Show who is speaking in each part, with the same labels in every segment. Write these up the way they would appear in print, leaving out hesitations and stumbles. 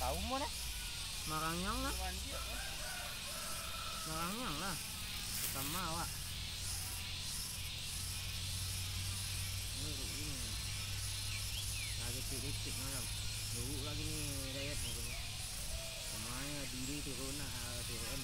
Speaker 1: tahu mo na.
Speaker 2: Maranyang lah. Maranyang lah. Sama awak. Ini. Lagi titik malam. Dulu lagi ni diet ni. Semuanya diri turun lah, turun.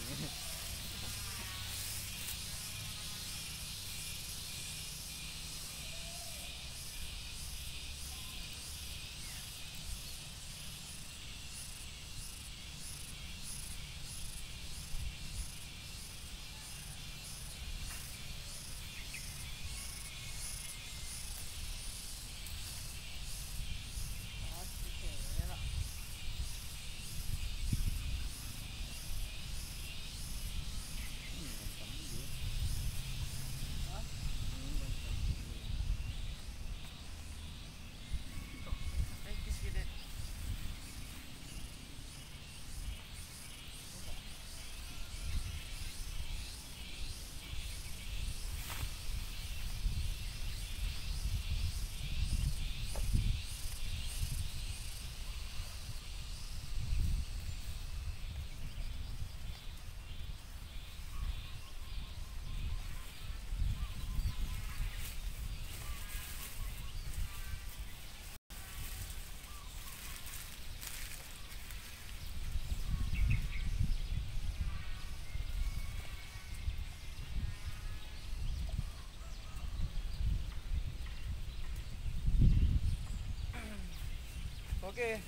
Speaker 1: Okey,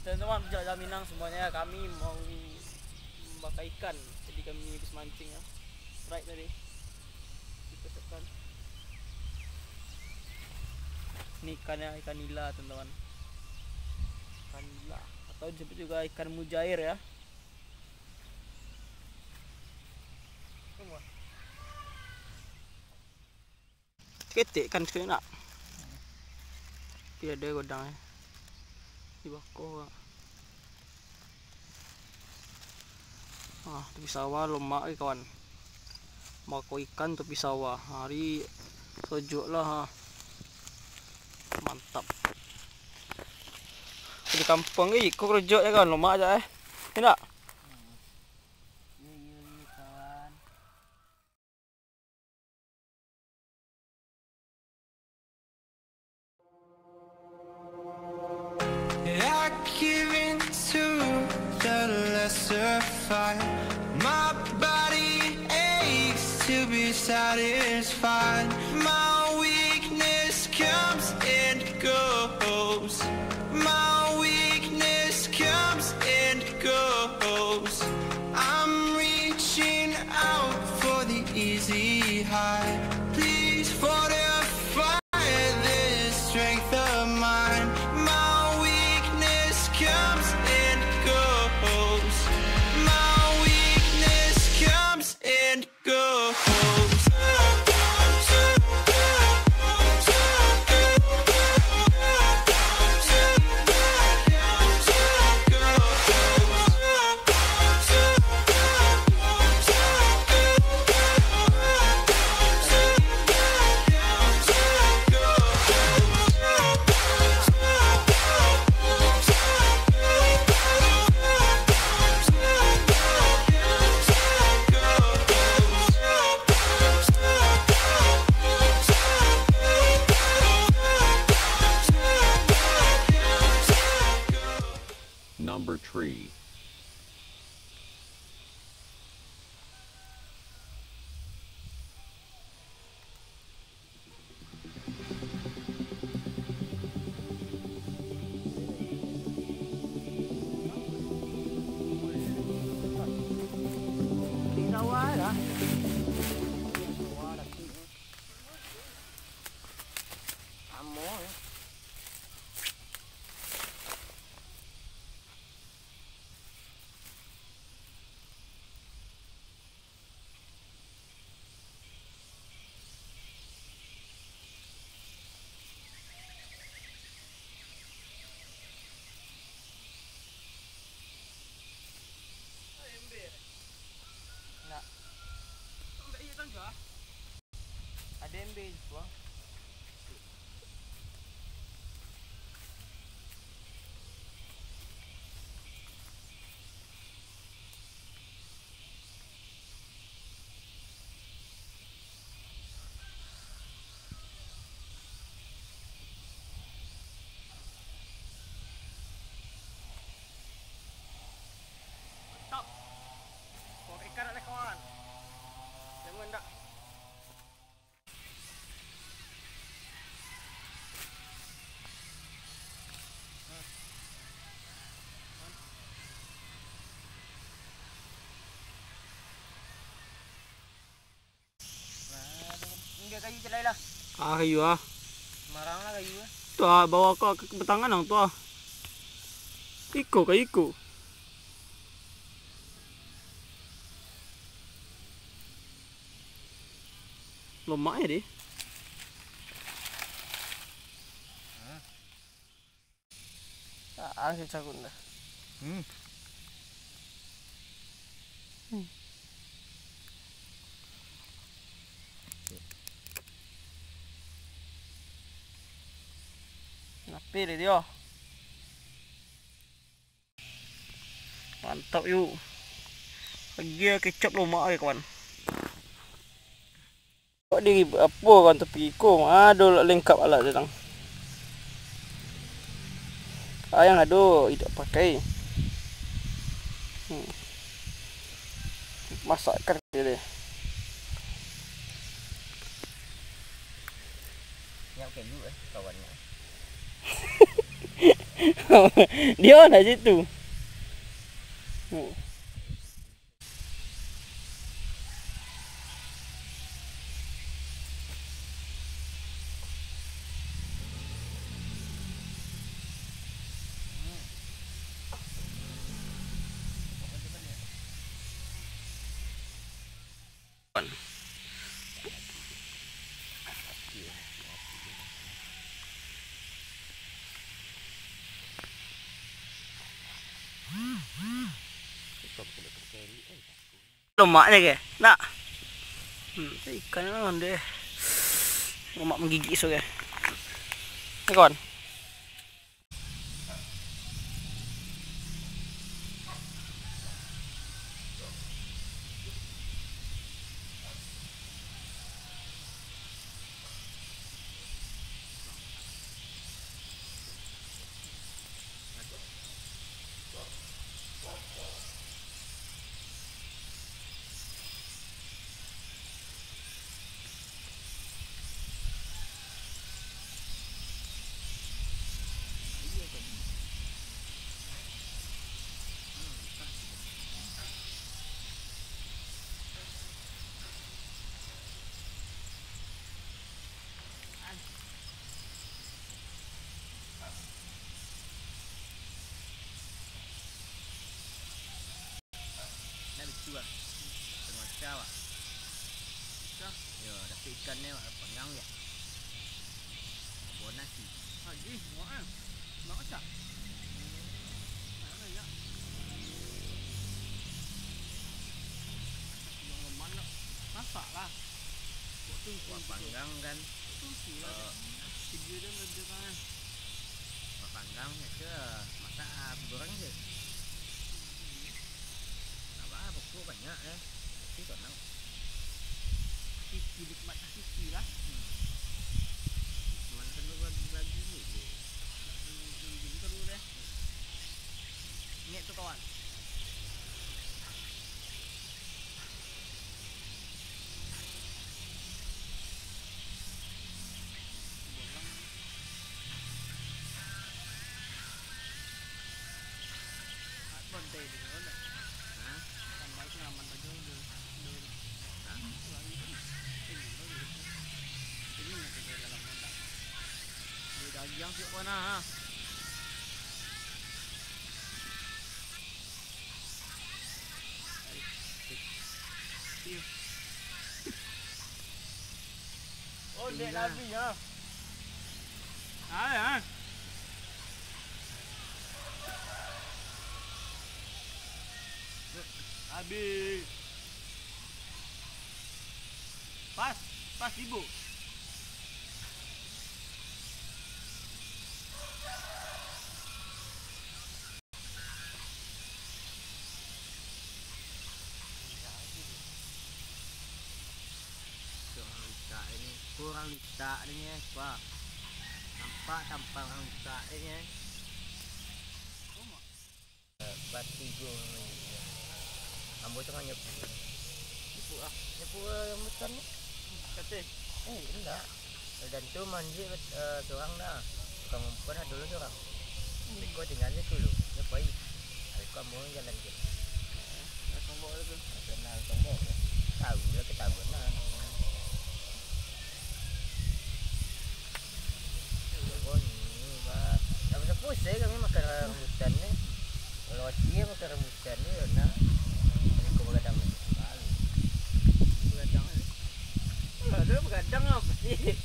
Speaker 1: teman-teman penjelajah Minang semuanya, kami mau membakar ikan. Jadi kami habis mancing ya. Strike tadi. Kita tekan. Ini ikannya ikan nila, teman-teman. Ikan nila atau disebut juga ikan mujair ya. Ketik kan sekali nak. Tidak ada godangnya. Di bako. Tepi sawah lemak ni kawan. Bako ikan tepi sawah. Hari sejuk lah. Mantap. Di kampung ni kau kerja ya kan lemak aja tidak?
Speaker 3: I give in to the lesser fight. My body aches to be satisfied. My weakness comes and goes. My weakness comes and goes. I'm reaching out for the easy high. Please fortify this strength of mine. My weakness comes and goes. My weakness comes and goes.
Speaker 4: Number 3.
Speaker 2: Di sawah dah. Amo ya. lain lah.
Speaker 1: Kayu ah.
Speaker 2: Marang lah kayu lah.
Speaker 1: Tu ah bawa kau ke betangan nang tu ah. Iko. Lemak ya dia. Angin cagun dah. Napi dia. Mantap yuk. Lagi kecap lemak ya kawan. Kok dia apa kawan tepi iko? Aduh lengkap alat dia tang. Ayang aduh tidak pakai. Masakkan dia.
Speaker 2: Yang kayu kawannya.
Speaker 1: Dia nak situ. Lemaknya ke? Nak? Ikan kan dia. Lemak menggigit so ke? Ni kawan.
Speaker 2: Tengah cah wak. Ya, dapat ikan ni wak panggang ya. Buat nasi.
Speaker 1: Haji, muak kan? Nak macam? Mana ya? Yang mana? Masak lah.
Speaker 2: Buat panggang kan.
Speaker 1: Video dia lebih kan.
Speaker 2: Buat panggang ya ke masak goreng je. Pokok banyak ya. Tapi tak nak.
Speaker 1: Sisi nikmat sisi lah.
Speaker 2: Cuman perlu bagi ni je.
Speaker 1: Perlu deh. Ni tu kawan. Bantai dia kan. Yang siap mana ha? Oh, dek Nabi ha. Hai ha. Habis. Pas ibu.
Speaker 2: Kurang letak dia apa? Nampak tampang orang letak dia. Batu go. Ambo tengah nyepu. Nyepu hutan ni.
Speaker 1: Kata.
Speaker 2: Enggak. Dan tu mandi seorang dah. Tukang umpan ada dulu seorang. Kau tinggalnya dulu. Nyepai. Aku mau jalan je.
Speaker 1: Tombok tu.
Speaker 2: Kenal tombok. Tahu lah ketahuan lah. saya kami makan rambutan ni. Kalau dia makan rambutan ni nak kau begadang sekali.
Speaker 1: Begadang ni. Ada begadang apa sih?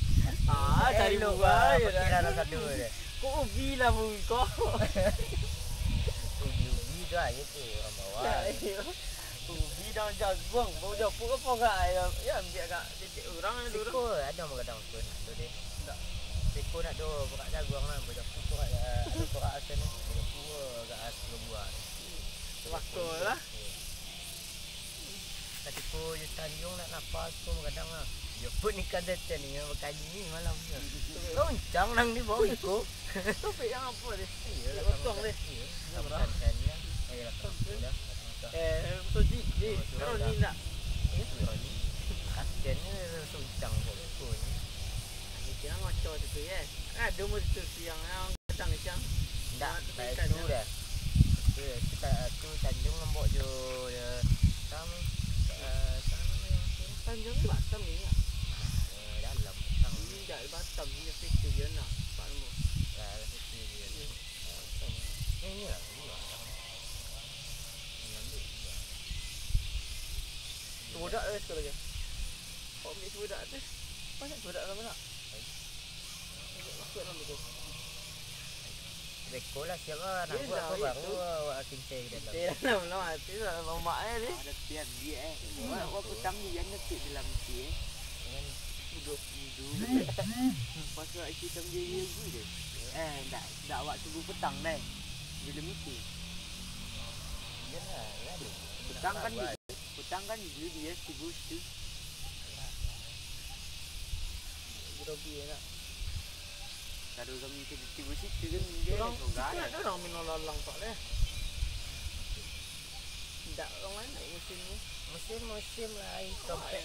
Speaker 1: Cari buah je dah.
Speaker 2: Kira satu dia.
Speaker 1: Kok ubi lah mu kau.
Speaker 2: Ubi tu aja tu orang bawah.
Speaker 1: Ubi dalam jagung. Bau japuk apa enggak ya ambil agak titik orang ni dulu.
Speaker 2: Siko ada begadang pun tu dia. Tak. Siko nak do buka jagung lah bau japuk tu ada buka asan ni. Bau japuk agak asal buah.
Speaker 1: Waktu lah.
Speaker 2: Tapi ko je Tanjung nak nafas ko begadang lah. Dia pun ni kan datang ni berkaji ni malam ni. Loncang nang di bawah ko.
Speaker 1: Topik yang apa dia?
Speaker 2: Iyalah
Speaker 1: Kosong dia.
Speaker 2: Sama kan ya. Ayolah sudah.
Speaker 1: Soji. Kalau ni nak.
Speaker 2: Kasian ni loncang ko ni.
Speaker 1: Ni kira macam tu ya. Ada mesti siang yang datang siang.
Speaker 2: Tak, tak tu dah. Kita tu Tanjung lembok jo sama
Speaker 1: Tanjung ni Batam ni ya.
Speaker 2: dalam petang
Speaker 1: Ni dah Batam ni fikir je nak. Pak mu.
Speaker 2: dalam situ dia. Ini lah dia.
Speaker 1: Budak dia sekolah je. Kau ambil budak tu. Banyak budak dalam nak. Masuk dalam tu.
Speaker 2: Beko lah siapa nak buat apa baru awak kincai dalam.
Speaker 1: Dia dalam mati dalam mak ni.
Speaker 2: Ada pian dia Awak petang dia ngetik dalam ti dengan duduk.
Speaker 1: Pasal kita dia je.
Speaker 2: Tak awak tunggu petang dah. Bila meeting. Yalah, ada. Petang kan dia sibuk tu.
Speaker 1: Grogi nak.
Speaker 2: Kalau kami ke distribusi tu kan dia
Speaker 1: Orang
Speaker 2: sogar.
Speaker 1: ada orang minum lalang tak leh. Tak orang lain nak musim ni.
Speaker 2: Musim lah sampai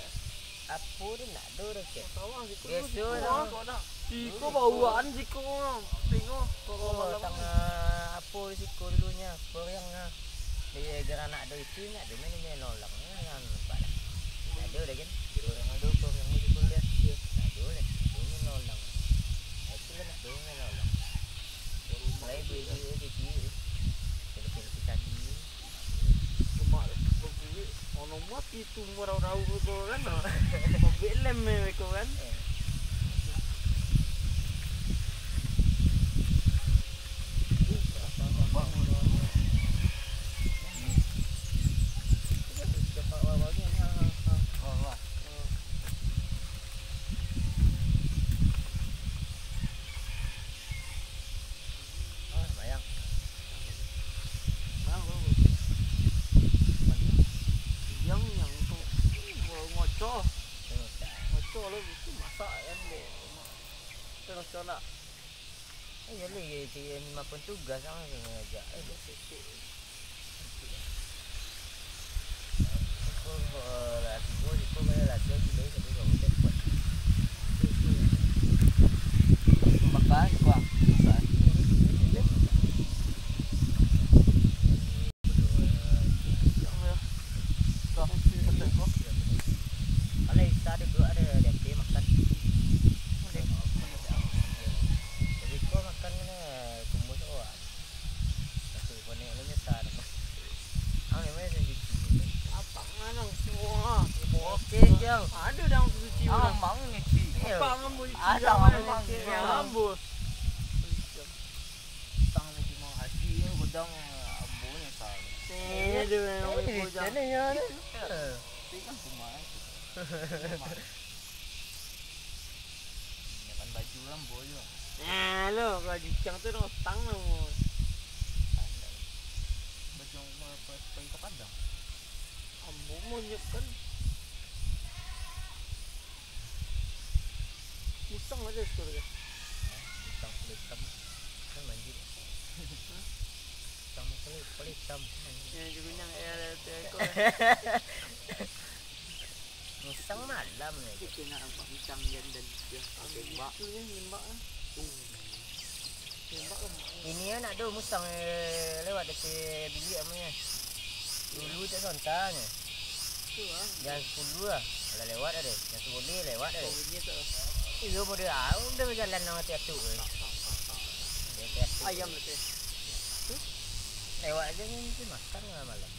Speaker 2: apa dia nak do dah ke.
Speaker 1: Tawang siku.
Speaker 2: Biasa
Speaker 1: lah. Siku bauan siku. Tengok kau malam
Speaker 2: tengah apa risiko dulunya. Apa yang dia gerak nak do itu nak do main nolak yang nampak dah. Ada dah kan. Orang ada apa yang risiko dia. Tak do dah. Ini nolak. Itu nak do main nolak. Mulai beli dia pilih tadi.
Speaker 1: mak berbunyi ono mati tu merau-rau tu kan. Mobil lem mereka kan. Nak.
Speaker 2: Ya lagi dia makan tugas sama sengaja.
Speaker 1: Ada dalam suci orang.
Speaker 2: Amang ni ci.
Speaker 1: Apa ngambu ci?
Speaker 2: Ada amang
Speaker 1: ngambu.
Speaker 2: Tang ni cuma hati godang ambu ni sal.
Speaker 1: Ada yang
Speaker 2: Macam ni ya. Kan kumai. Makan baju lambo je.
Speaker 1: Lo kalau jicang tu dong tang mu.
Speaker 2: Baju pergi ke Padang.
Speaker 1: Ambu mu nyepkan. Musang ada sekolah ke?
Speaker 2: Musang kulit hitam. Kan manjit. Musang kulit hitam.
Speaker 1: Yang jubinang tu.
Speaker 2: Musang malam ni.
Speaker 1: Kita nak nampak musang yang dan dia. Tembak tu ni nembak ah. Nembak ke mak.
Speaker 2: Ini nak do musang lewat dekat bilik amanya. Dulu tak sontanya.
Speaker 1: Tu ah.
Speaker 2: Yang 10 lah. Kalau lewat ada. Yang 10 lewat ada.
Speaker 1: Dia tak.
Speaker 2: Iya boleh ah, udah berjalan nama tiatu. Dia tiatu
Speaker 1: Ayam nanti.
Speaker 2: Lewat aja ni makan lah malam.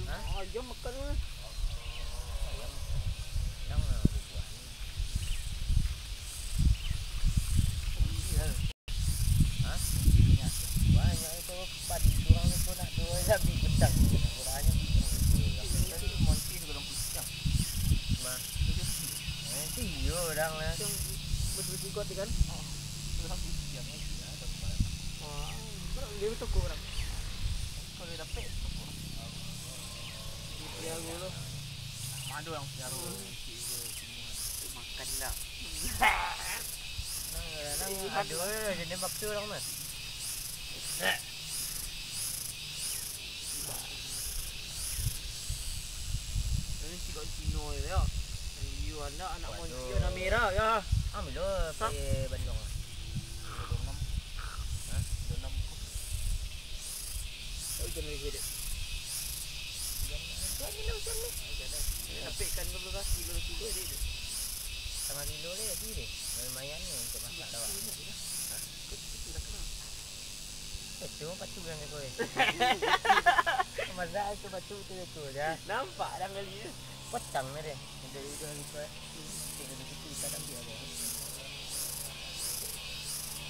Speaker 2: Hah?
Speaker 1: Ayam makan mana?
Speaker 2: Ayam. Yang buah ni. Hah? Banyak itu padi kurang ni pun nak 2 habis petang. Kurangnya
Speaker 1: Monci segala pusing.
Speaker 2: mah. Itu yo orang lah.
Speaker 1: Yang betul-betul kuat kan? Segala pusing. Wah, dia betul kau orang. Kalau dia dapat, dia gulu. Madu yang sejarah. Makan lah.
Speaker 2: Aduh, jadi bakso orang mah.
Speaker 1: Ini si kau Cino ya. You anak Monci anak merah ya.
Speaker 2: Ambil lo pergi Bandung.
Speaker 1: Oh, jangan lagi dek. Tapi ikan berbekas kilo dia.
Speaker 2: Sama kilo ni lagi deh. Lumayan ni untuk masak dah. Itu batu yang kau ni. Masak itu batu tu dah.
Speaker 1: Nampak dah kali ni.
Speaker 2: Potang ni deh. Dari kau. Tinggal di situ tak ambil ada.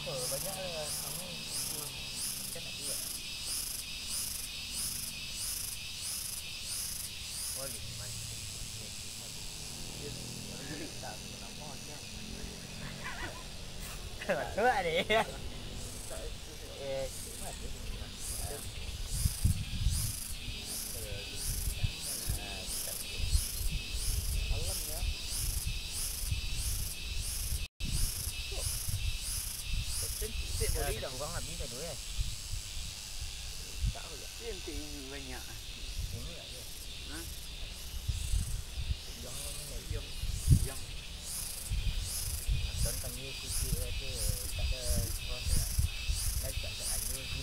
Speaker 2: Oh banyak lah kamu. Kita nak buat. Boleh macam.
Speaker 1: Tak nama dia.
Speaker 2: Betul ada.
Speaker 1: Alam ya. Sip boleh dah.
Speaker 2: Kurang habis dah tu ya.
Speaker 1: Tak boleh. Dia nanti ini banyak.
Speaker 2: Ini tak ya.
Speaker 1: Ha? Yang
Speaker 2: Tuan kami sikit tu tak ada proses lah. Dah tak ada lagi.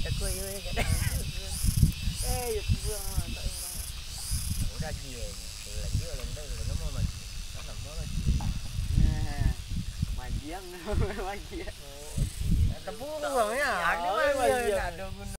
Speaker 2: Takut you kat dah.
Speaker 1: ya kurang lah. Tak kurang.
Speaker 2: Udah lagi ni. Lagi orang dah nombor lagi. Tak nombor lagi.
Speaker 1: Manjiang. Manjiang.
Speaker 2: Tepung orang ya. Ada mana ada guna.